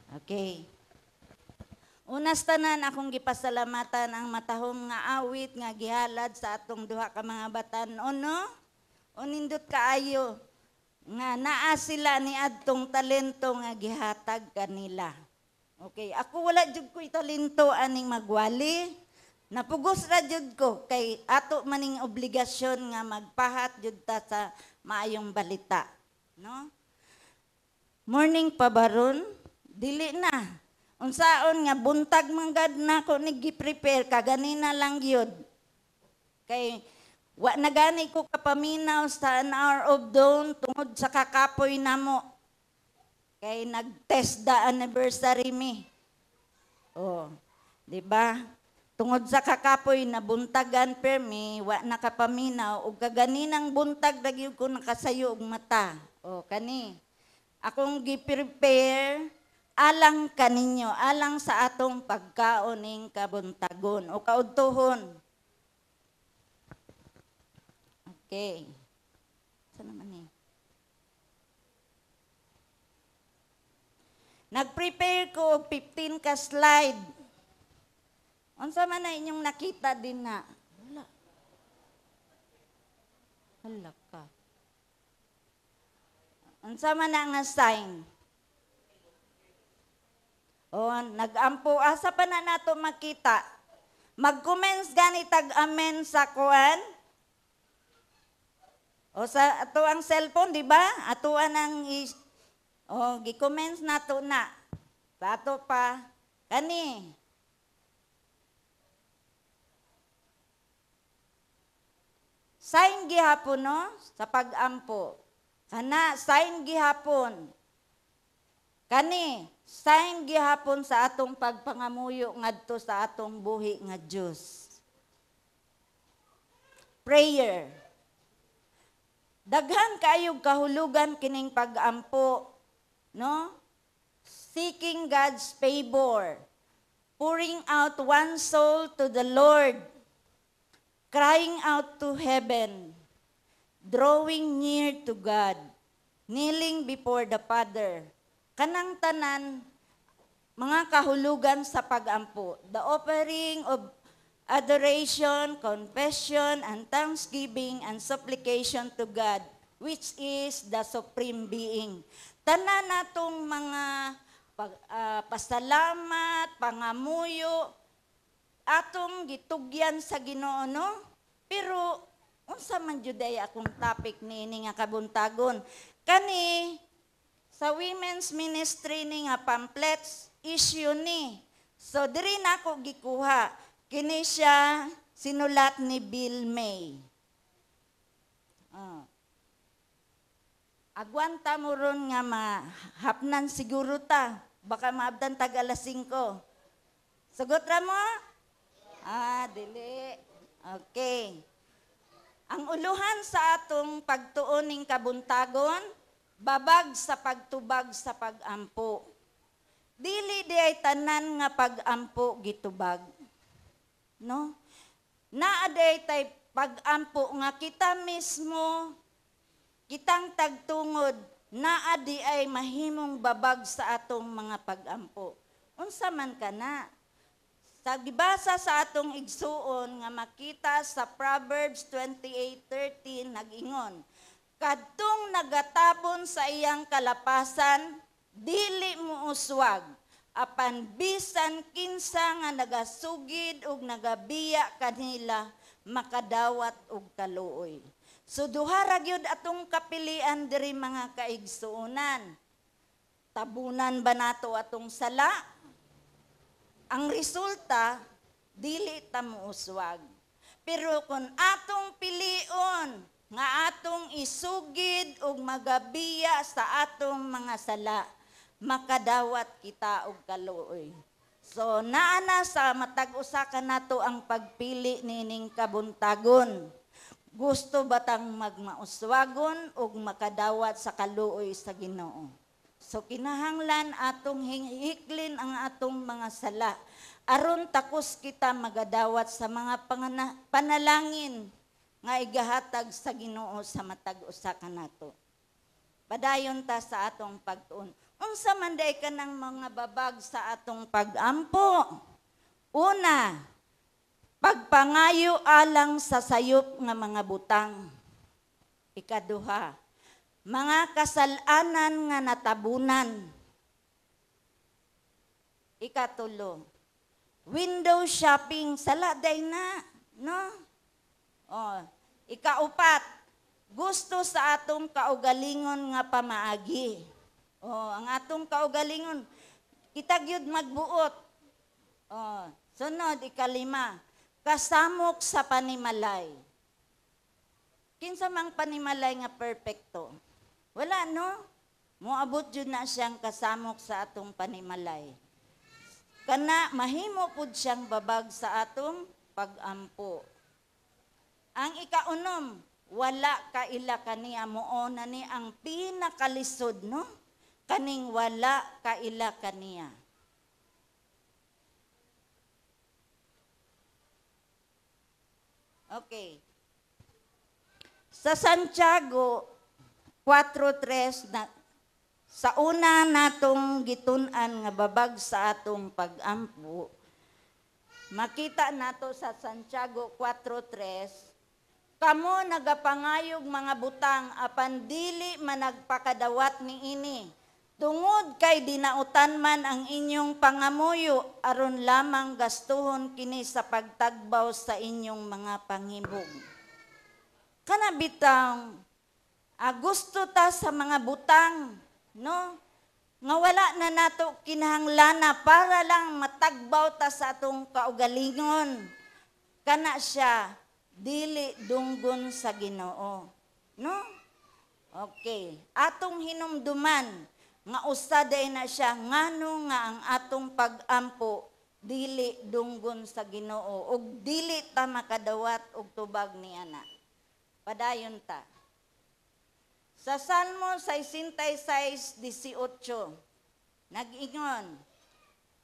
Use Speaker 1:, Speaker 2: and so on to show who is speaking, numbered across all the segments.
Speaker 1: Okay. Unas tanan akong gipasalamatan ang matahom nga awit nga gihalad sa atong duha ka mga batan-on no. Unindot kaayo nga naa sila ni adtong talento nga gihatag kanila. Okay, ako wala jud ko'y talento aning magwali. Napugos ra jud ko kay ato maning obligasyon nga magpahat jud ta sa maayong balita, no? Morning pa baron, dili na. Unsaon nga buntag manggad na ko ni gi-prepare kaganina lang gyud. Kay wa na gani ko kapaminaw sa an hour of dawn tungod sa kakapoy namo. Kay nag-test the anniversary mi. Oh, di ba? Tungod sa kakapoy na buntagan permi, wa nakapaminaw ug kaganinang buntag lagi ko nakasayo og mata. Oh, kani. Akong gi-prepare alang kaninyo, alang sa atong pagkaon ning kabuntagon o kaudtohon. Okay. Saan naman eh? Nag-prepare ko 15 ka slide. Unsa man na inyong nakita din na? Wala. Hala ka. Unsa man na nga sign? O, nag-ampo. Asa pa na nato makita? Mag-comments gani tag-amen sa kuan? O sa ato ang cellphone, di ba? Ato ang gi-comments nato na. Sa ato pa, kani. Sign gihapon, no? Sa pag-ampo. Kana, sign gihapon. Kani, sign gihapon sa atong pagpangamuyo ngadto sa atong buhi nga Dios. Prayer. Daghan kayog kahulugan kining pag-ampo, no? Seeking God's favor. Pouring out one soul to the Lord. Crying out to heaven. Drawing near to God. Kneeling before the Father. Kanang tanan, mga kahulugan sa pag-ampo. The offering of adoration, confession, and thanksgiving and supplication to God, which is the Supreme Being. Tanan natong mga pasalamat, pangamuyo, atong gitugyan sa Ginoo, no? Pero unsa man jud ay akong topic niini nga kabuntagon? Kani sa women's ministry ni nga pamphlets issue ni. So diri nako gikuha. Kini siya sinulat ni Bill May. Agwanta mo ron nga mahapnan siguro ta. Baka maabdan tag alas 5. Sugot ra mo? Dili. Okay. Ang uluhan sa atong pagtuon ning kabuntagon, babag sa pagtubag sa pag-ampo. Dili di ay tanan nga pag-ampo gitubag. No? Naaday tay pag-ampo nga kita mismo, kitang tagtungod, naadi ay mahimong babag sa atong mga pag-ampo. Unsa man kana? Sa gibasa sa atong igsuon nga makita sa Proverbs 28:13 nag-ingon, kadtong nagatabon sa iyang kalapasan, dili mo uswag, apan bisan kinsa nga nagasugid ug nagabiya kanila, makadawat og kaluoy. So duha ra gyud atong kapilian diri mga kaigsuonan. Tabunan ba nato atong sala? Ang resulta, dili ta muuswag. Pero kung atong pilion, nga atong isugid og magabiya sa atong mga sala, makadawat kita og kaluoy. So naana sa matag usa ka nato ang pagpili nining kabuntagon. Gusto batang magmauswagon og makadawat sa kaluoy sa Ginoo. So kinahanglan atong hiklin ang atong mga sala aron takos kita magadawat sa mga panalangin nga igahatag sa Ginoo sa matag usa ka nato. Padayon ta sa atong pagtuon. Unsa man day ka ng mga babag sa atong pag-ampo? Una, pagpangayo alang sa sayop nga mga butang. Ikaduha, mga kasalanan nga natabunan. Ikatulo, window shopping, saladay na, no? Oh, ikaupat, gusto sa atong kaugalingon nga pamaagi. Oh, ang atong kaugalingon, kita gyud magbuot. Oh, sunod, ikalima, kasamok sa panimalay. Kinsa mang panimalay nga perpekto? Wala, no? Moabot jud na siyang kasamok sa atong panimalay. Kana mahimo pud siyang babag sa atong pag-ampo. Ang ikaunom, wala kaila kaniya, mao na ni ang pinakalisod, no? Kaning wala kaila kaniya. Okay. Sa Santiago 4:3 na sa una natong gitun-an nga babag sa atong pag-ampo, makita nato sa Santiago 4:3, kamo nagapangayog mga butang apan dili man nagpakadawat niini, tungod kay dinautan man ang inyong pangamuyo aron lamang gastuhon kini sa pagtagbaw sa inyong mga panghimog. Kana bitang gusto ta sa mga butang, no? Nga wala na nato kinahanglan para lang matagbaw ta sa atong kaugalingon. Kana siya dili dunggon sa Ginoo, no? Okay, atong hinumduman nga usaday na siya ngano nga ang atong pag-ampo dili dunggon sa Ginoo ug dili ta makadawat og tubag niana. Padayon ta. Sa Salmo 66:18, nag-ingon,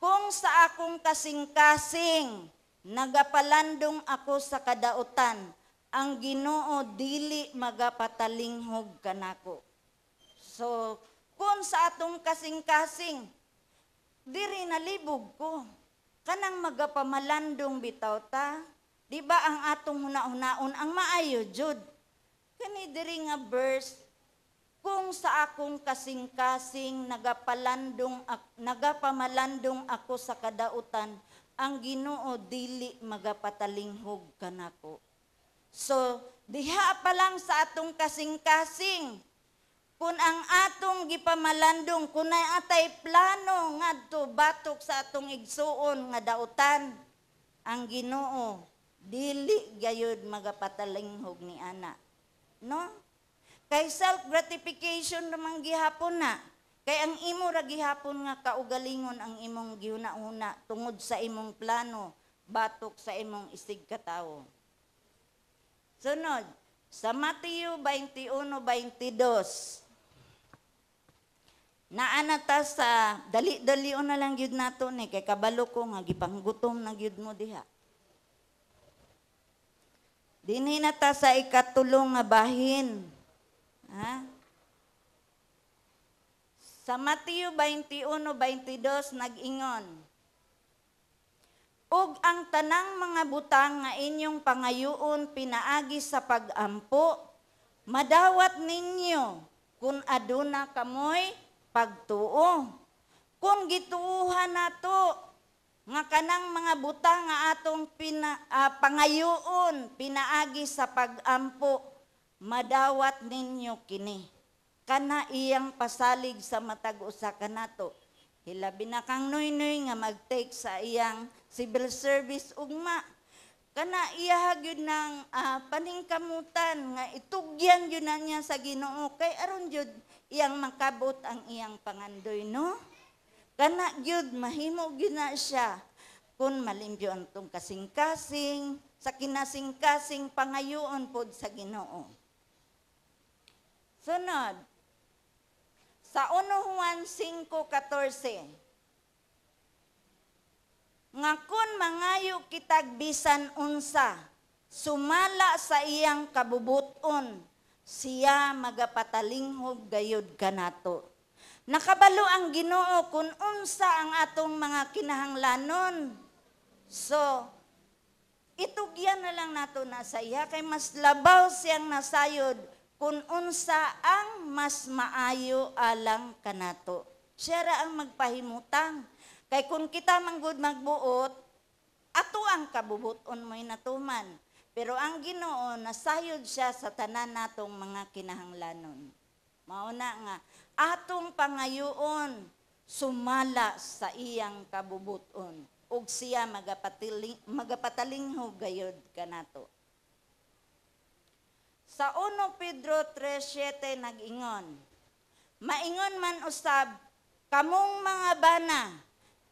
Speaker 1: kung sa akong kasing-kasing, nagapalandong ako sa kadautan, ang Ginoo dili magapatalinghog kanako. So, kung sa atong kasing-kasing, diri nalibog ko. Kanang magapamalandong bitaw ta, di ba ang atong huna-hunaon ang maayo jud. Kani diri nga verse, kung sa akong kasing-kasing nagapamalandong ako sa kadautan, ang Ginoo dili magapatalinghog kanako. So, diha pa lang sa atong kasing-kasing, kung ang atong gipamalandong, kung ay atay plano ngadto batok sa atong igsuon nga dautan, ang Ginoo dili gayud magapatalinghog ni ana. No? Kay self-gratification naman gihapon na. Kay ang imo ra gihapon nga kaugalingon ang imong gihuna-una tungod sa imong plano, batok sa imong isig katawo. Sunod, sa Mateo 21:22. Naana ta sa dali-dalion na lang gyud nato ni kay kabalo ko nga gipanggutom na gyud mo diha. Dinhi na ta sa ikatulong nga bahin. Ha? Sa Mateo 21:22 nag-ingon, ug ang tanang mga butang nga inyong pangayuon pinaagi sa pag-ampo, madawat ninyo kung aduna kamoy pagtuo. Kung gituuhan nato nga kanang mga butang nga atong pangayuon pinaagi sa pag-ampo, madawat ninyo kini. Kana iyang pasalig sa matag usa kanato. Hilabi na kang noy-noy nga mag-take sa iyang civil service ugma. Kana iya gyud ng paningkamutan nga itugyan gyud na niya sa Ginoo kay aron gyud iyang makabot ang iyang pangandoy, no? Kana gyud mahimo gyud na siya kun malimpyo antong kasing-kasing sa kinasing-kasing pangayoon pod sa Ginoo. Sunod, sa 1 Juan 5:14, nga kun mangayo kitag bisan unsa, sumala sa iyang kabubuton, siya magapatalinghog gayud kanato. Nakabalo ang Ginoo kung unsa ang atong mga kinahanglanon. So, itugyan na lang nato na sa iya kay mas labaw siyang nasayod kung unsa ang mas maayo alang kanato. Siya ra ang magpahimutang. Kay kung kita manggod magbuot, ato ang kabubuton mo'y natuman. Pero ang Ginoo nasayod siya sa tanan natong mga kinahanglanon. Mauna nga, atong pangayoon sumala sa iyang kabubuton ug siya magapatalingho gayud kanato. Sa 1 Pedro 3:7 nag-ingon, maingon man usab kamong mga bana,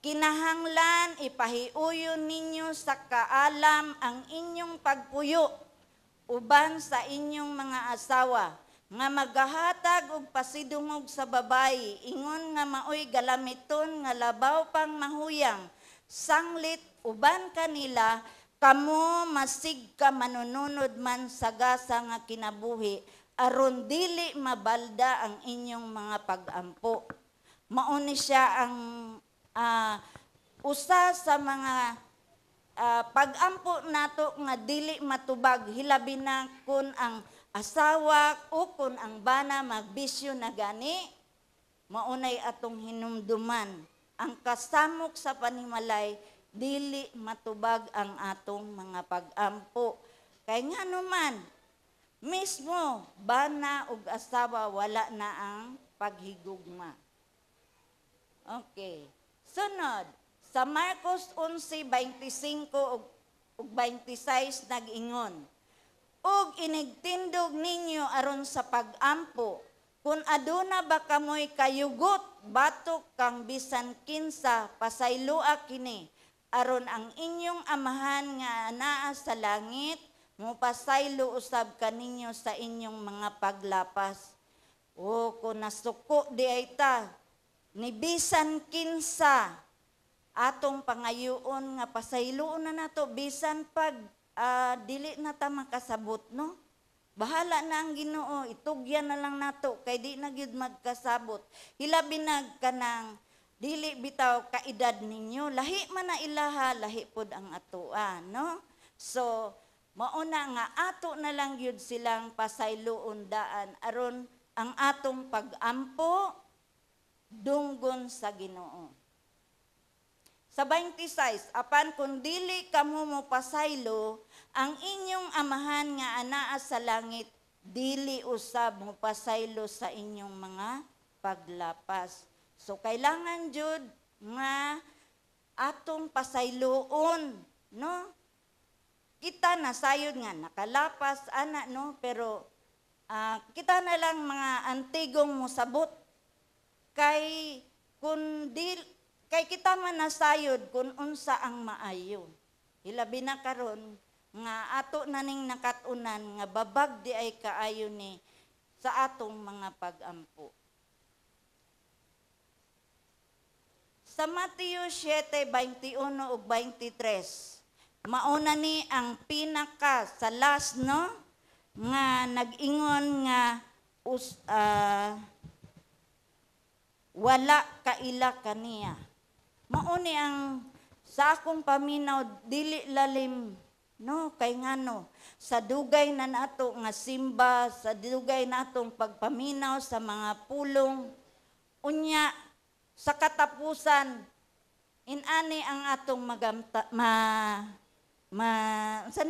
Speaker 1: kinahanglan ipahiuyon ninyo sa kaalam ang inyong pagpuyo uban sa inyong mga asawa nga maghahatag og pasidungog sa babayi, ingon nga maoy galamiton nga labaw pang mahuyang, sanglit uban kanila, kamo masig ka manununod man sa gasa nga kinabuhi, aron dili mabalda ang inyong mga pag-ampo. Mauni siya ang usa sa mga pag-ampo nato nga dili matubag, hilabi na kun ang asawa o kung ang bana magbisyo na gani, maunay atong hinumduman. Ang kasamok sa panimalay, dili matubag ang atong mga pag-ampo. Kaya nga naman, mismo bana ug asawa wala na ang paghigugma. Okay. Sunod, sa Marcos 11:25 ug 26 nag-ingon, ug inigtindog ninyo aron sa pag-ampo, kung aduna ba kamoy kayugot, batok kang bisan kinsa, pasaylua kini, aron ang inyong amahan nga anaa sa langit, mupasaylo usab kaninyo sa inyong mga paglapas. O kung nasuko di ay ta, ni bisan kinsa, atong pangayoon nga pasayloon na nato, bisan pag dili na ta makasabot, no? Bahala na ang Ginoo, itugyan na lang nato kay di na gyud magkasabot. Hilabi na kanang dili bitaw kaedad ninyo, lahi man na ilaha, lahi pod ang atoa, no? So mauna nga ato na lang gyud silang pasayloon daan aron ang atong pag-ampo dunggon sa Ginoo. Sa 26, apan kung dili kamo mo pasaylo, ang inyong amahan nga anaa sa langit, dili usab mo pasaylo sa inyong mga paglapas. So kailangan jud nga atong pasayloon, no? Kita nasayod nga nakalapas ana, no, pero kita na lang mga antigong musabot kay kun kay kita man nasayod kun unsa ang maayo. Hilabi na karon nga ato na ning nakatunan nga babag di ay kaayo ni sa atong mga pag-ampo. Sa Mateo 7:21 ug 23, mauna ni ang pinaka sa last, no, nga nag-ingon nga wala kaila kaniya. Mauni ang sa akong paminaw dili lalim, no, kay ngano sa dugay na nato nga simba, sa dugay natong pagpaminaw sa mga pulong unya sa katapusan inani ang atong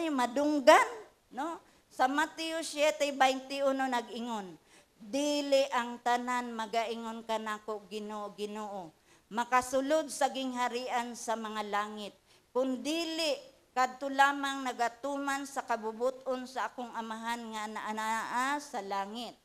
Speaker 1: madunggan, no? Sa Mateo 7:21 nag-ingon, dili ang tanan magaingon kanako Ginoo, Ginoo, makasulod sa gingharian sa mga langit, kun dili kadto lamang nagatuman sa kabubuton sa akong amahan nga anaa sa langit.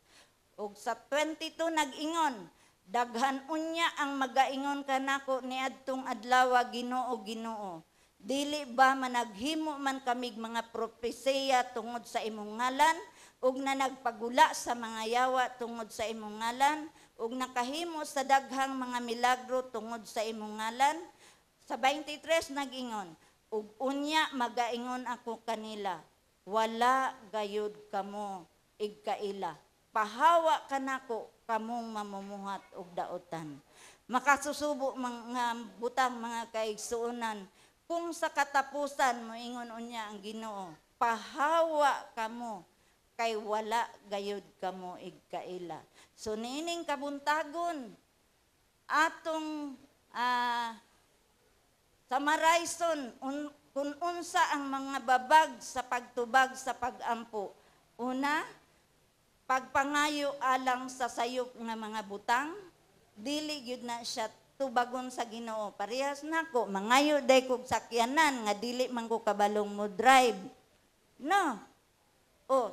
Speaker 1: Ug sa 22 nag-ingon, daghan unya ang magaingon kanako niadtong adlaw, Ginoo, Ginoo, dili ba managhimo man kamig mga propesiya tungod sa imong ngalan, ug na nagpagula sa mga yawa tungod sa imong ngalan, ug nakahimo sa daghang mga milagro tungod sa imong ngalan. Sa 23 nag-ingon, ug unya magaingon ako kanila, wala gayud kamo igkaila, pahawa kanako kamong mamumuhat og daotan. Makasusubo mga butang mga kaigsuonan, kung sa katapusan moingon unya ang Ginoo, pahawa kamo kay wala gayud kamo igkaila. So nining kabuntagon atong summarizon kung unsa ang mga babag sa pagtubag sa pagampo. Una, pagpangayo alang sa sayop nga mga butang, dili gyud na siya tubagon sa Ginoo. Parehas nako, mangayo day kog sakyanan nga dili man ko kabalong mo drive. No.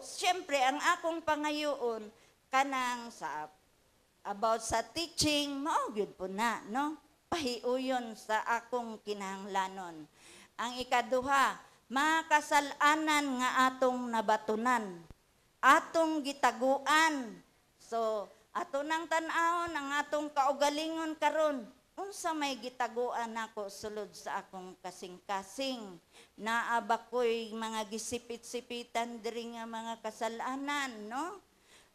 Speaker 1: Siyempre ang akong pangayoon kanang sa about sa teaching, mao gyud po na, no? Pahiuyon sa akong kinahanglanon. Ang ikaduha, makasalanan nga atong nabatunan, atong gitaguan. So, ato nang tan-awon ang atong kaugalingon karon. Unsa may gitaguan nako sulod sa akong kasing-kasing. Naa ba ko'y mga gisipit-sipitan diri nga mga kasalanan, no?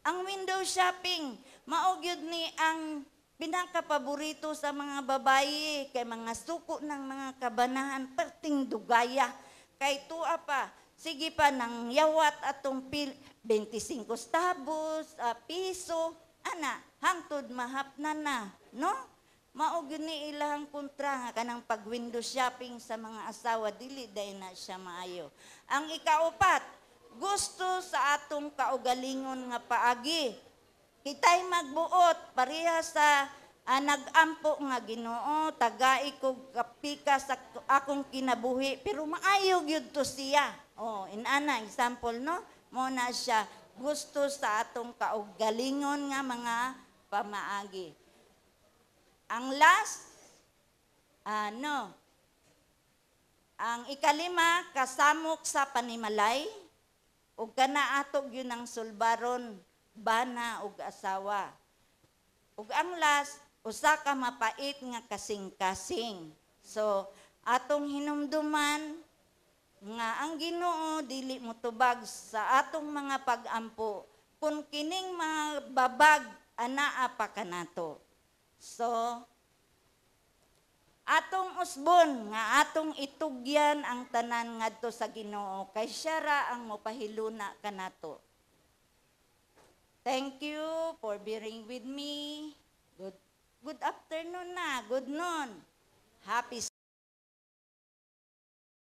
Speaker 1: Ang window shopping, mao gyud ni ang pinakapaborito sa mga babayi kay mga suko ng mga kabanahan perting dugaya. Kay tuwa pa, sige pa nang yawat atong 25 tabos, piso, ana, hangtod mahapnan na, no? Mao gyud ni ilang kontra nga kanang pag window shopping sa mga asawa, dili day na siya maayo. Ang ikaupat, gusto sa atong kaugalingon nga paagi. Kitay magbuot pareha sa nag-ampo nga Ginoo, tagai ko kapika sa akong kinabuhi, pero maayo gyud to siya. Inana example, no? Mo na siya gusto sa atong kaugalingon nga mga pamaagi. Ang last, ang ikalima, kasamok sa panimalay, ug kana atog yun ang sulbaron, bana ug asawa. Ug ang last, usa ka mapait nga kasing-kasing. So, atong hinumduman nga ang Ginoo dili motubag sa atong mga pag-ampo kung kining mga babag anaa pa kanato. So, atong usbon nga atong itugyan ang tanan ngadto sa Ginoo kay siya ra ang mopahiluna kanato. Thank you for bearing with me. Good afternoon na. Good noon. Happy